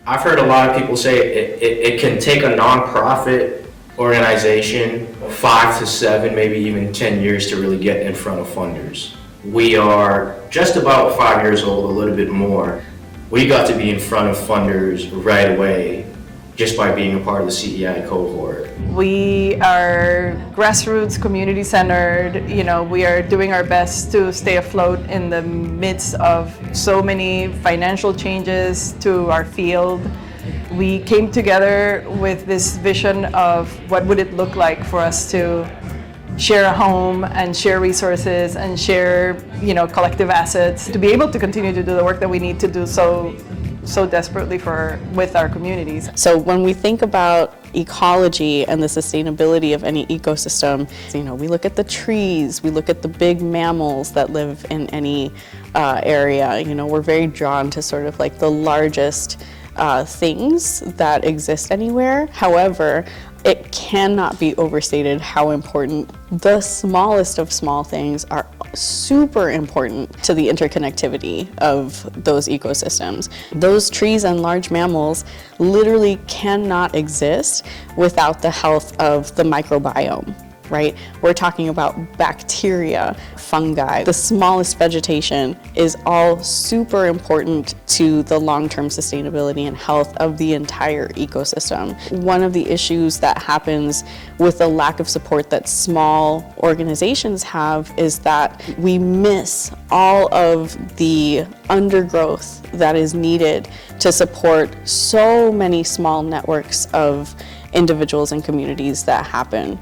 I've heard a lot of people say it can take a nonprofit organization 5 to 7, maybe even 10 years to really get in front of funders. We are just about 5 years old, a little bit more. We got to be in front of funders right away just by being a part of the CEI cohort. We are grassroots, community centered. We are doing our best to stay afloat in the midst of so many financial changes to our field. We came together with this vision of what would it look like for us to share a home and share resources and share, collective assets to be able to continue to do the work that we need to do so desperately with our communities. So when we think about ecology and the sustainability of any ecosystem, we look at the trees, we look at the big mammals that live in any area. We're very drawn to sort of like the largest things that exist anywhere. However, it cannot be overstated how important the smallest of small things are. Super important to the interconnectivity of those ecosystems. Those trees and large mammals literally cannot exist without the health of the microbiome. Right? We're talking about bacteria, fungi. The smallest vegetation is all super important to the long-term sustainability and health of the entire ecosystem. One of the issues that happens with the lack of support that small organizations have is that we miss all of the undergrowth that is needed to support so many small networks of individuals and communities that happen.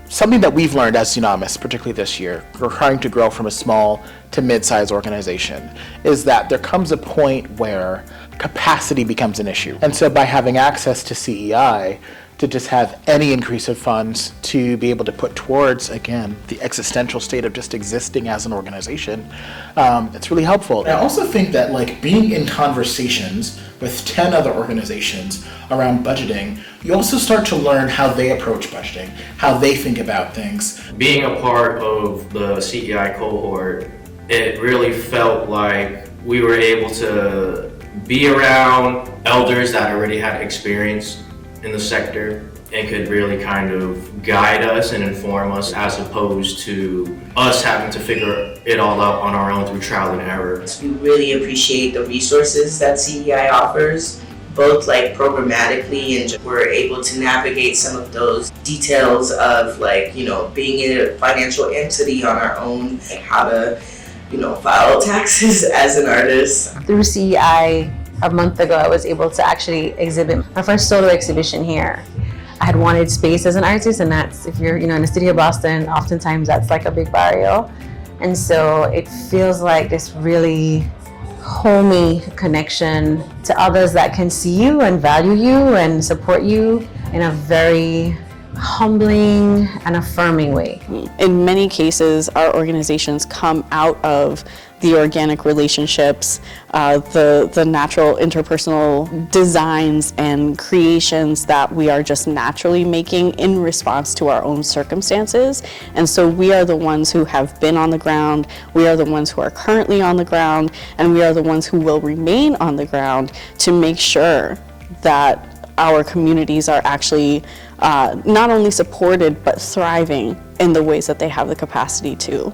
Something that we've learned as Tsunamis, particularly this year, we're trying to grow from a small to mid-sized organization, is that there comes a point where capacity becomes an issue. And so by having access to CEI, to just have any increase of funds to be able to put towards, again, the existential state of just existing as an organization, it's really helpful. I also think that being in conversations with 10 other organizations around budgeting, you also start to learn how they approach budgeting, how they think about things. Being a part of the CEI cohort, it really felt like we were able to be around elders that already had experience in the sector and could really kind of guide us and inform us, as opposed to us having to figure it all out on our own through trial and error. We really appreciate the resources that CEI offers, both programmatically, and we're able to navigate some of those details of being in a financial entity on our own, how to file taxes as an artist. Through CEI, a month ago, I was able to actually exhibit my first solo exhibition here. I had wanted space as an artist, and that's, if you're in the city of Boston, oftentimes that's like a big barrier. And so it feels like this really homey connection to others that can see you and value you and support you in a very humbling and affirming way. In many cases, our organizations come out of the organic relationships, the natural interpersonal designs and creations that we are just naturally making in response to our own circumstances. And so we are the ones who have been on the ground, we are the ones who are currently on the ground, and we are the ones who will remain on the ground to make sure that our communities are actually not only supported but thriving in the ways that they have the capacity to.